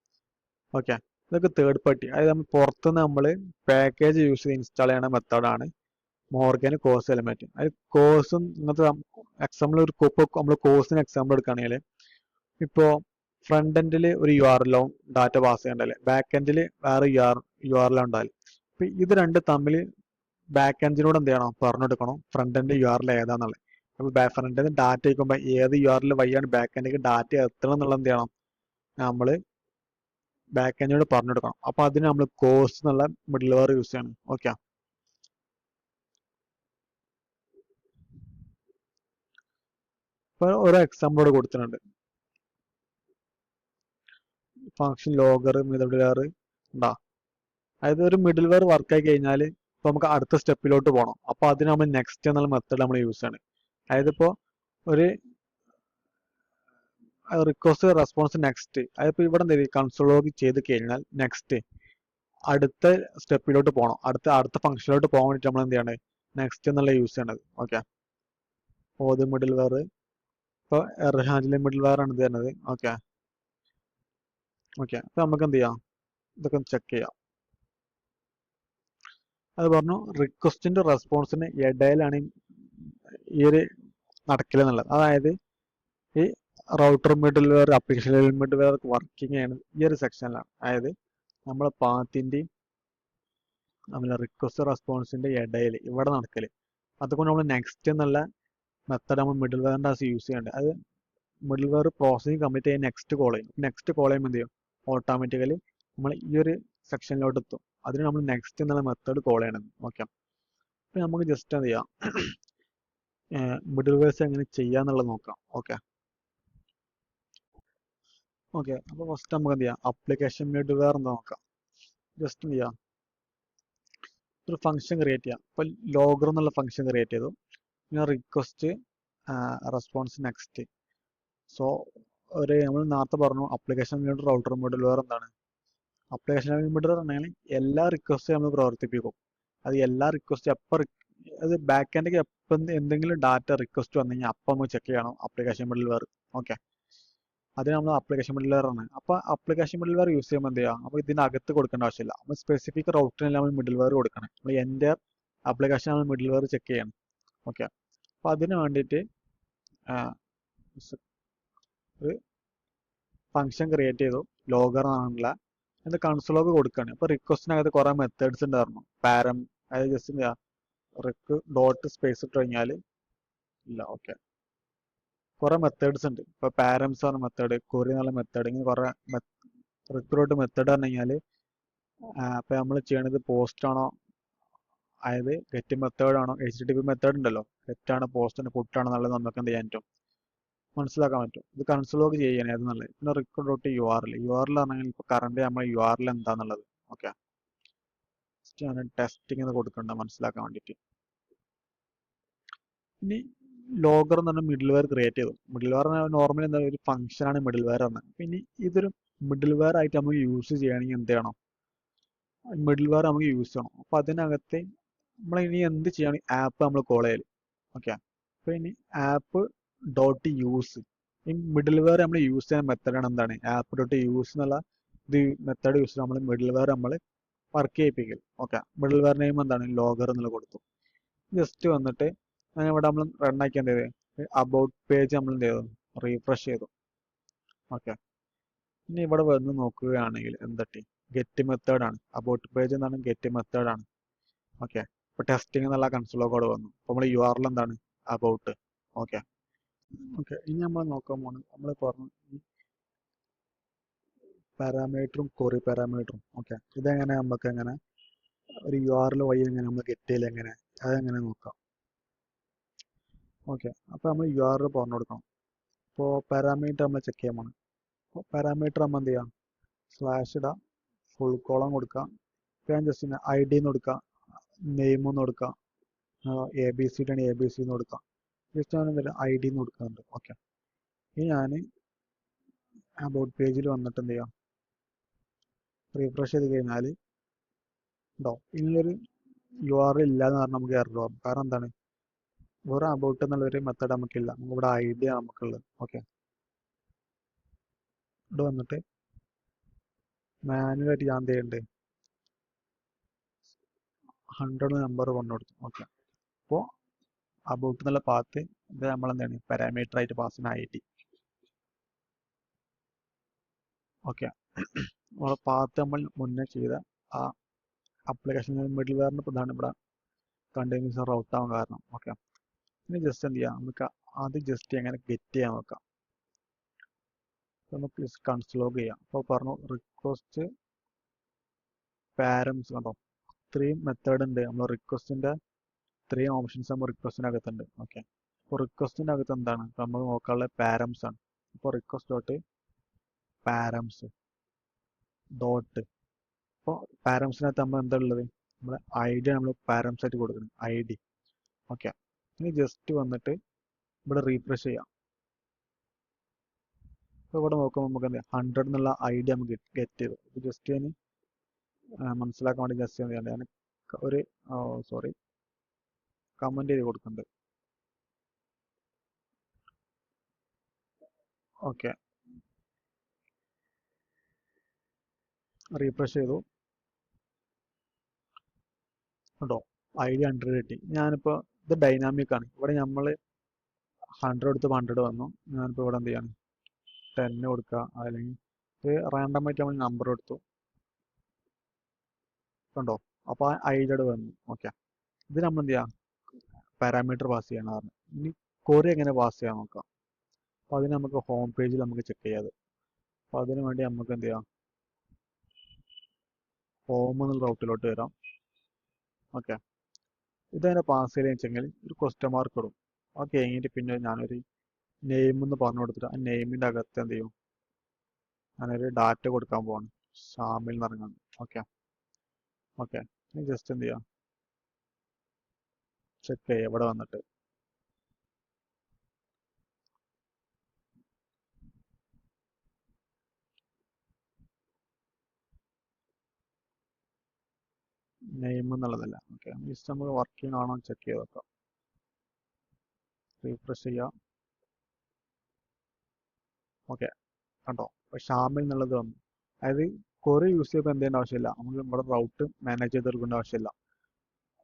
ഓക്കെ, ഇതൊക്കെ തേർഡ് പാർട്ടി, അതായത് നമ്മൾ പുറത്തുനിന്ന് നമ്മൾ പാക്കേജ് യൂസ് ചെയ്ത് ഇൻസ്റ്റാൾ ചെയ്യുന്ന മെത്തേഡാണ് മോർഗൻ, കോസ്, എലിമെന്റ്. അത് കോസും ഇങ്ങനത്തെ എക്സാമ്പിൾ ഒരു നമ്മൾ കോസിന് എക്സാമ്പിൾ എടുക്കുകയാണെങ്കിൽ ഇപ്പോൾ ഫ്രണ്ട് എൻഡിൽ ഒരു URL ഡാറ്റ പാസ് ചെയ്യണ്ടല്ലേ, ബാക്ക് എൻഡിൽ വേറെ URL ഉണ്ടാവില്ല. അപ്പൊ ഇത് രണ്ട് തമ്മിൽ ബാക്ക് എൻഡിനോട് എന്ത് ചെയ്യണം, പറഞ്ഞെടുക്കണം ഫ്രണ്ട് എൻഡ് URL ഏതാന്നുള്ളത്. അപ്പൊ ഫ്രണ്ട് എൻഡ് ഡാറ്റ അയക്കുമ്പോൾ ഏത് URL വഴിയാണ് ബാക്ക് എൻഡിലേക്ക് ഡാറ്റ എത്തണം എന്നുള്ളത് എന്ത് ചെയ്യണം, നമ്മൾ ബാക്ക് എൻഡിനോട് പറഞ്ഞെടുക്കണം. അപ്പൊ അതിന് നമ്മൾ കോസ് എന്നുള്ള മിഡിൽ വെയർ യൂസ് ചെയ്യണം. ഓക്കെ, ഇപ്പൊ ഓരോ എക്സാമ്പിളോട് കൊടുത്തിട്ടുണ്ട്. ഫംഗ്ഷൻ ലോഗർ, മിഡിൽ വെയർ ഉണ്ടാ. അതായത് ഒരു മിഡിൽ വെയർ വർക്ക് ആയി കഴിഞ്ഞാൽ ഇപ്പൊ നമുക്ക് അടുത്ത സ്റ്റെപ്പിലോട്ട് പോകണം. അപ്പൊ അതിന് നമ്മൾ നെക്സ്റ്റ് എന്നുള്ള മെത്തേഡ് നമ്മൾ യൂസ് ചെയ്യണം. അതായത് ഇപ്പോൾ ഒരു റിക്വസ്റ്റ് റെസ്പോൺസ് നെക്സ്റ്റ്, അതിപ്പോ ഇവിടെ എന്ത് കൺസോൾ ലോഗ് ചെയ്ത് കഴിഞ്ഞാൽ നെക്സ്റ്റ് അടുത്ത സ്റ്റെപ്പിലോട്ട് പോകണം, അടുത്ത ഫംഗ്ഷനിലോട്ട് പോകാൻ വേണ്ടിട്ട് നമ്മൾ എന്ത് ചെയ്യണത്, നെക്സ്റ്റ് എന്നുള്ള യൂസ് ചെയ്യണത്. ഓക്കെ, ഓത് മിഡിൽ വെയർ, ഇപ്പോൾ എറർ ഹാൻഡിലിംഗ് മിഡിൽ വെയർ ആണ് ഇത് തരുന്നത്. ഓക്കെ ഓക്കെ, അപ്പൊ നമുക്ക് എന്ത് ചെയ്യാം, ഇതൊക്കെ ചെക്ക് ചെയ്യാം. അത് പറഞ്ഞു റിക്വസ്റ്റിന്റെ റെസ്പോൺസിന് ഇടയിലാണ് ഈ ഒരു നടക്കില്ലെന്നുള്ളത്. അതായത് ഈ router middleware, application middleware working ആണ് ഈ ഒരു സെക്ഷനിലാണ്. അതായത് നമ്മളെ പാത്തിന്റെയും നമ്മളെ റിക്വസ്റ്റ് റെസ്പോൺസിന്റെ ഇടയിൽ ഇവിടെ നടക്കല്. അതുകൊണ്ട് നമ്മൾ നെക്സ്റ്റ് എന്നുള്ള മെത്തേഡ് നമ്മൾ മിഡിൽ വെയറിന്റെ യൂസ് ചെയ്യേണ്ടത്. അത് മിഡിൽ വെയർ പ്രോസസ്സിംഗ് കംപ്ലീറ്റ് ചെയ്യാൻ നെക്സ്റ്റ് കോൾ ചെയ്യും. നെക്സ്റ്റ് കോൾ ചെയ്യുമ്പോൾ എന്ത് ചെയ്യും, ഓട്ടോമാറ്റിക്കലി നമ്മൾ ഈ ഒരു സെക്ഷനിലോട്ട് എത്തും. അതിന് നമ്മൾ നെക്സ്റ്റ് എന്നുള്ള മെത്തേഡ് കോൾ ചെയ്യണം. ഓക്കെ, അപ്പൊ നമുക്ക് ജസ്റ്റ് എന്ത് ചെയ്യാം, മിഡിൽ വെയർസ് എങ്ങനെ ചെയ്യാന്നുള്ളത് നോക്കാം. ഓക്കെ ഓക്കെ, അപ്പൊ ഫസ്റ്റ് നമുക്ക് എന്ത് ചെയ്യാം, അപ്ലിക്കേഷൻ മിഡിൽ വെയർ എന്താ നോക്കാം. ജസ്റ്റ് എന്ത് ചെയ്യാം, ഒരു ഫംഗ്ഷൻ ക്രിയേറ്റ് ചെയ്യാം. ഇപ്പൊ ലോഗർ എന്നുള്ള ഫംഗ്ഷൻ ക്രിയേറ്റ് ചെയ്തു. പിന്നെ റിക്വസ്റ്റ് റെസ്പോൺസ് നെക്സ്റ്റ്. സോ ഒരു നമ്മൾ നേരത്തെ പറഞ്ഞു അപ്ലിക്കേഷൻ റൗട്ടർ മിഡിൽ വെയർ എന്താണ്, അപ്ലിക്കേഷൻ മിഡിൽ വെയർ പറഞ്ഞാൽ എല്ലാ റിക്വസ്റ്റും നമ്മൾ പ്രവർത്തിപ്പിക്കും. അത് എല്ലാ റിക്വസ്റ്റ് എപ്പോൾ അത് ബാക്ക് എൻഡിലേക്ക് എപ്പം എന്തെങ്കിലും ഡാറ്റ റിക്വസ്റ്റ് വന്നു കഴിഞ്ഞാൽ അപ്പം നമുക്ക് ചെക്ക് ചെയ്യണം അപ്ലിക്കേഷൻ മിഡിൽ വെയർ. ഓക്കെ, അത് നമ്മൾ അപ്ലിക്കേഷൻ മിഡിൽ വെയർ ആണ്. അപ്പൊ അപ്ലിക്കേഷൻ മിഡിൽ വെയർ യൂസ് ചെയ്യുമ്പോൾ എന്ത് ചെയ്യാം, അപ്പൊ ഇതിനകത്ത് കൊടുക്കേണ്ട ആവശ്യമില്ല. നമ്മൾ സ്പെസിഫിക് റൗട്ടിനല്ല നമ്മൾ മിഡിൽ വെയർ കൊടുക്കണം. നമ്മൾ എൻ്റെ ആപ്ലിക്കേഷൻ നമ്മൾ മിഡിൽ വെയർ ചെക്ക് ചെയ്യണം. ഓക്കെ, അപ്പൊ അതിന് വേണ്ടിയിട്ട് ഒരു ഫംഗ്ഷൻ ക്രിയേറ്റ് ചെയ്തു, ലോഗർ എന്നുള്ള അത് കൺസോൾ ലോഗ് കൊടുക്കുകയാണ്. അപ്പൊ റിക്വസ്റ്റിനകത്ത് കുറെ മെത്തേഡ്സ് ഉണ്ടായിരുന്നു. പാരം, അതായത് ജസ്റ്റ് എന്താ റിക്ക് ഡോട്ട് സ്പേസ് ഇട്ട് കഴിഞ്ഞാൽ ഇല്ല. ഓക്കെ, കുറെ മെത്തേഡ്സ് ഉണ്ട്. ഇപ്പൊ പാരംസ് ആണ് മെത്തേഡ്, കൊറി എന്നുള്ള മെത്തേഡ്, ഇങ്ങനെ കുറെ റിക്ക് ഡോട്ട് മെത്തേഡ് പറഞ്ഞു കഴിഞ്ഞാൽ അപ്പോൾ നമ്മൾ ചെയ്യണത് പോസ്റ്റ് ആണോ, അതായത് ഗെറ്റ് മെത്തേഡ് ആണോ, HTTP മെത്തേഡ് ഉണ്ടല്ലോ, ഗെറ്റ് ആണ് പോസ്റ്റ് ആണ് പുട്ട് ആണോ എന്നുള്ളത് നമുക്ക് എന്ത് ചെയ്യാൻ പറ്റും, മനസ്സിലാക്കാൻ പറ്റും. ഇത് കൺസോൾ ലോഗ് ചെയ്യണേ അത് നല്ലത്. പിന്നെ റിക്കോർഡ് ഡോട്ട് URL പറഞ്ഞാൽ ഇപ്പോൾ കറണ്ട് നമ്മൾ URL എന്താന്നുള്ളത് ഓക്കെ ആണ് ടെസ്റ്റിംഗ് എന്ന് കൊടുക്കേണ്ട മനസ്സിലാക്കാൻ വേണ്ടിയിട്ട്. ഇനി ലോഗർ എന്ന് പറഞ്ഞാൽ മിഡിൽ വെയർ ക്രിയേറ്റ് ചെയ്തു. മിഡിൽ വെയർ നോർമലി എന്താ ഒരു ഫംഗ്ഷൻ ആണ് മിഡിൽ വെയർ എന്ന്. പിന്നെ ഇതൊരു മിഡിൽ വെയർ ആയിട്ട് നമുക്ക് യൂസ് ചെയ്യണമെങ്കിൽ എന്ത് ചെയ്യണം, മിഡിൽ വെയർ നമുക്ക് യൂസ് ചെയ്യണം. അപ്പൊ അതിനകത്ത് നമ്മൾ ഇനി എന്ത് ചെയ്യണം, ആപ്പ് നമ്മൾ കോൾ ചെയ്യല് ഓക്കെ. അപ്പൊ ഇനി ആപ്പ് ഡോട്ട് യൂസ് ഈ മിഡിൽ വെയർ നമ്മൾ യൂസ് ചെയ്യുന്ന മെത്തേഡാണ് എന്താണ്, ആപ്പ് ഡോട്ട് യൂസ് എന്നുള്ള ഇത് മെത്തേഡ് യൂസ് ചെയ്ത് നമ്മൾ മിഡിൽ വെയർ നമ്മൾ വർക്ക് ചെയ്യിപ്പിക്കൽ ഓക്കെ. മിഡിൽ വെയർ നെയിം എന്താണ്, ലോഗർ എന്നുള്ള കൊടുത്തു. ജസ്റ്റ് വന്നിട്ട് ഇവിടെ നമ്മൾ റൺ ആക്കി എന്ത് ചെയ്ത് അബൌട്ട് പേജ് നമ്മൾ എന്ത് ചെയ്തു, റീഫ്രഷ് ചെയ്തു ഓക്കെ. ഇനി ഇവിടെ വന്ന് നോക്കുകയാണെങ്കിൽ എന്തട്ടി ഗെറ്റ് മെത്തേഡ് ആണ്, അബൌട്ട് പേജ് എന്താണ് ഗെറ്റ് മെത്തേഡ് ആണ് ഓക്കെ. ഇപ്പൊ ടെസ്റ്റിംഗ് എന്നുള്ള കൺസോൾ കോഡ് വന്നു. അപ്പൊ നമ്മൾ URL എന്താണ് അബൌട്ട് ഓക്കെ. ഓക്കെ ഇനി നമ്മൾ നോക്കാൻ പോകുന്നത് നമ്മൾ പറഞ്ഞു ഈ പാരാമീറ്ററും കൊറി പാരാമീറ്ററും ഓക്കെ. ഇതെങ്ങനെ നമുക്ക് എങ്ങനെ ഒരു URL വഴി എങ്ങനെ നമ്മൾ ഗെറ്റ് ചെയ്യൽ എങ്ങനെ അതെങ്ങനെ നോക്കാം ഓക്കെ. അപ്പൊ നമ്മൾ URL പറഞ്ഞു കൊടുക്കണം. ഇപ്പോൾ പാരാമീറ്റർ നമ്മൾ ചെക്ക് ചെയ്യാൻ പോകണം. അപ്പോൾ പാരാമീറ്റർ നമ്മൾ എന്ത് ചെയ്യാം, സ്ലാഷ് ഇടാം, ഫുൾ കോളം കൊടുക്കാം, ഞാൻ ജസ്റ്റ് ID എന്ന് കൊടുക്കാം, നെയിം എന്ന് കൊടുക്കാം, ABC ആണ് ABC എന്ന് കൊടുക്കാം, ജസ്റ്റ് ഞാൻ ID എന്ന് കൊടുക്കുന്നുണ്ട് ഓക്കെ. ഇനി ഞാൻ അബൌട്ട് പേജിൽ വന്നിട്ട് എന്ത് ചെയ്യാം, റീഫ്രഷ് ചെയ്ത് കഴിഞ്ഞാൽ ഉണ്ടോ ഇനിയൊരു URL ഇല്ലാന്ന് പറഞ്ഞാൽ നമുക്ക് എറർ ആവും. കാരണം എന്താണ്, വേറെ അബൌട്ട് എന്നുള്ളൊരു മെത്തേഡ് നമുക്കില്ല, ഇവിടെ ID ആണ് നമുക്കുള്ളത് ഓക്കെ. ഇവിടെ വന്നിട്ട് മാനുവലായിട്ട് ഞാൻ എന്ത് ചെയ്യുന്നുണ്ട് 100 നമ്പർ കൊണ്ടു കൊടുത്തു ഓക്കെ. അപ്പോൾ അബൌട്ട് എന്നുള്ള പാത്ത് ഇത് നമ്മൾ എന്താണ് പാരാമീറ്റർ ആയിട്ട് പാസ് ചെയ്യുന്ന ID ഓക്കെ. നമ്മളെ പാത്ത് നമ്മൾ മുന്നേ ചെയ്ത ആ അപ്ലിക്കേഷൻ മിഡിൽ വെയറിന് പ്രധാനം ഇവിടെ കണ്ടിന്യൂസ് റൗട്ട് ആവാൻ കാരണം ഓക്കെ. ഇനി ജസ്റ്റ് എന്ത് ചെയ്യാം, നമുക്ക് അത് ജസ്റ്റ് എങ്ങനെ ഗെറ്റ് ചെയ്യാൻ നോക്കാം. നമുക്ക് കൺസോൾ ലോഗ് ചെയ്യാം. അപ്പോൾ പറഞ്ഞു റിക്വസ്റ്റ് പാരംസ് കണ്ടോ, ഇത്രയും മെത്തേഡ് ഉണ്ട്. നമ്മൾ റിക്വസ്റ്റിന്റെ ഇത്രയും ഓപ്ഷൻസ് നമ്മൾ റിക്വസ്റ്റിനകത്തുണ്ട് ഓക്കെ. അപ്പോൾ റിക്വസ്റ്റിന്റെ അകത്ത് എന്താണ് നമ്മൾ നോക്കാനുള്ള പാരംസ് ആണ്. അപ്പോൾ റിക്വസ്റ്റ് ഡോട്ട് പാരംസ് ഡോട്ട്, അപ്പോൾ പാരംസിനകത്ത് നമ്മൾ എന്താ ഉള്ളത്, നമ്മുടെ ID നമ്മൾ പാരംസ് ആയിട്ട് കൊടുക്കണം ID ഓക്കെ. ഇനി ജസ്റ്റ് വന്നിട്ട് ഇവിടെ റീഫ്രഷ് ചെയ്യാം. അപ്പോൾ ഇവിടെ നോക്കുമ്പോൾ നമുക്ക് എന്താ 100 എന്നുള്ള ID നമുക്ക് ഗെറ്റ് ചെയ്തു. അപ്പോൾ ജസ്റ്റ് ഞാൻ മനസ്സിലാക്കാൻ വേണ്ടി ജസ്റ്റ് എന്ത് ഞാൻ ഒരു സോറി കമന്റ് ചെയ്ത് കൊടുക്കുന്നുണ്ട് ഓക്കെ. റീഫ്രഷ് ചെയ്തു കേട്ടോ, ID 100 കിട്ടി. ഞാനിപ്പോൾ ഇത് ഡൈനാമിക് ആണ്, ഇവിടെ നമ്മൾ 100 കൊടുത്ത് 100 വന്നു. ഞാനിപ്പോൾ ഇവിടെ എന്ത് ചെയ്യാണ് 10 കൊടുക്കുക, അല്ലെങ്കിൽ ഇത് റാൻഡം ആയിട്ട് നമ്മൾ നമ്പർ കൊടുത്തു കണ്ടോ. അപ്പോൾ ആ ID വന്നു ഓക്കെ. ഇത് നമ്മൾ എന്ത് ചെയ്യാം പാരാമീറ്റർ പാസ് ചെയ്യണം പറഞ്ഞു. ഇനി കൊറി എങ്ങനെ പാസ് ചെയ്യാൻ നോക്കാം. അപ്പോൾ അതിന് നമുക്ക് ഹോം പേജിൽ നമുക്ക് ചെക്ക് ചെയ്യാതെ, അപ്പോൾ അതിന് വേണ്ടി നമുക്ക് എന്ത് ചെയ്യാം ഹോം എന്നുള്ള റൗട്ടിലോട്ട് വരാം ഓക്കെ. ഇതങ്ങനെ പാസ് ചെയ്തെന്ന് വെച്ചെങ്കിൽ ഒരു ക്വസ്റ്റ്യൻ മാർക്ക് ഇടും. അത് കഴിഞ്ഞിട്ട് പിന്നെ ഞാനൊരു നെയിം എന്ന് പറഞ്ഞു കൊടുത്തിട്ട് ആ നെയിമിൻ്റെ അകത്ത് എന്ത് ചെയ്യും, ഞാനൊരു ഡാറ്റ കൊടുക്കാൻ പോവാണ്, ഷാമിൽ എന്ന് പറഞ്ഞാൽ ഓക്കെ ഓക്കെ. ഇനി ജസ്റ്റ് എന്ത് ചെയ്യാം ചെക്ക് ചെയ്യാം. ഇവിടെ വന്നിട്ട് നെയിം എന്നുള്ളതല്ല ഓക്കെ. ജസ്റ്റ് നമുക്ക് വർക്കിംഗ് ആണോ ചെക്ക് ചെയ്ത് നോക്കാം. റീഫ്രഷ് ചെയ്യാം ഓക്കെ കണ്ടോ. അപ്പോൾ ഷാമിൽ എന്നുള്ളത് വന്നു. അതായത് കൊറി യൂസ് ചെയ്യുമ്പോൾ എന്ത് ചെയ്യേണ്ട ആവശ്യമില്ല, നമുക്ക് ഇവിടെ റൗട്ട് മാനേജ് ചെയ്ത് കൊടുക്കേണ്ട ആവശ്യമില്ല.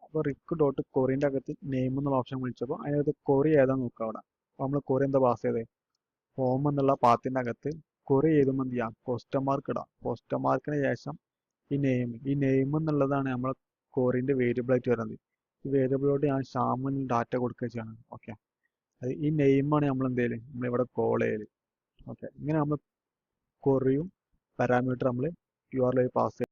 അപ്പോൾ റിക്ക് ഡോട്ട് കൊറിൻ്റെ അകത്ത് നെയിം എന്നുള്ള ഓപ്ഷൻ വിളിച്ചപ്പോൾ അതിനകത്ത് കൊറി ഏതാ നോക്കുക അവിടെ. അപ്പോൾ നമ്മൾ കൊറി എന്താ പാസ് ചെയ്തത്, ഹോം എന്നുള്ള പാത്തിൻ്റെ അകത്ത് കൊറി എഴുതുമ്പോൾ എന്ത് ചെയ്യാം ക്വസ്റ്റ്യൻ മാർക്ക് ഇടാം. ക്വസ്റ്റ്യൻ മാർക്കിന് ശേഷം ഈ നെയിം എന്നുള്ളതാണ് നമ്മൾ കൊറിൻ്റെ വേരിയബിൾ ആയിട്ട് വരുന്നത്. ഈ വേരിയബിളോട് ഞാൻ ഷാമിൽ ഡാറ്റ കൊടുക്കുക ചെയ്യണം ഓക്കെ. അത് ഈ നെയിമാണ് നമ്മൾ എന്ത് ചെയ്യല് നമ്മളിവിടെ കോൾ ചെയ്യല് ഓക്കെ. ഇങ്ങനെ നമ്മൾ കൊറിയും പാരാമീറ്റർ നമ്മൾ URL പാസ്